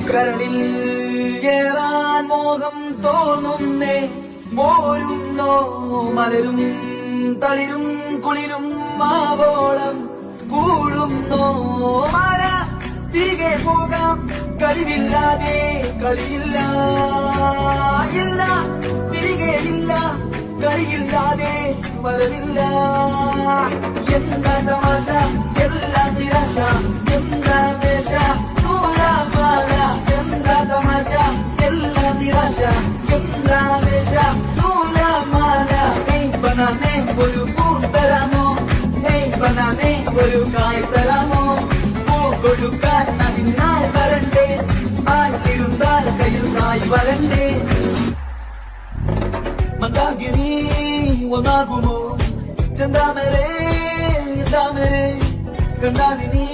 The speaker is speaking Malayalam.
കരളിൽ ഏറാൻ മോഹം തോന്നുന്നേ മോരുന്നോ മലരും തളിരും കുളിരും മാവോളം കൂടുന്നോ മല തിരികെ പോകാം കഴിവില്ലാതെ കളിയില്ല ഇല്ല തിരികെ ഇല്ല കളിയില്ലാതെ വരവില്ല എന്താ തമാശ എല്ലാം നിരാശ എന്താ വേഷ നൂലാമാല എന്താ തമാശ എല്ലാം നിരാശ എന്താ വേഷ നൂലാമാല ബനാനെ ഒരു പൂ തരാമോ ബനാനെ ഒരു കായ് തരാമോ പൂ കൊടുക്കാൻ അതിനാൽ വരണ്ടേ ആയിട്ടിരുന്നാൽ കയ്യിൽ കായ് വരണ്ടേ മന്ദാകിനി ഒന്നാകുമോ ചെന്താമരേ കണ്ടാലിനി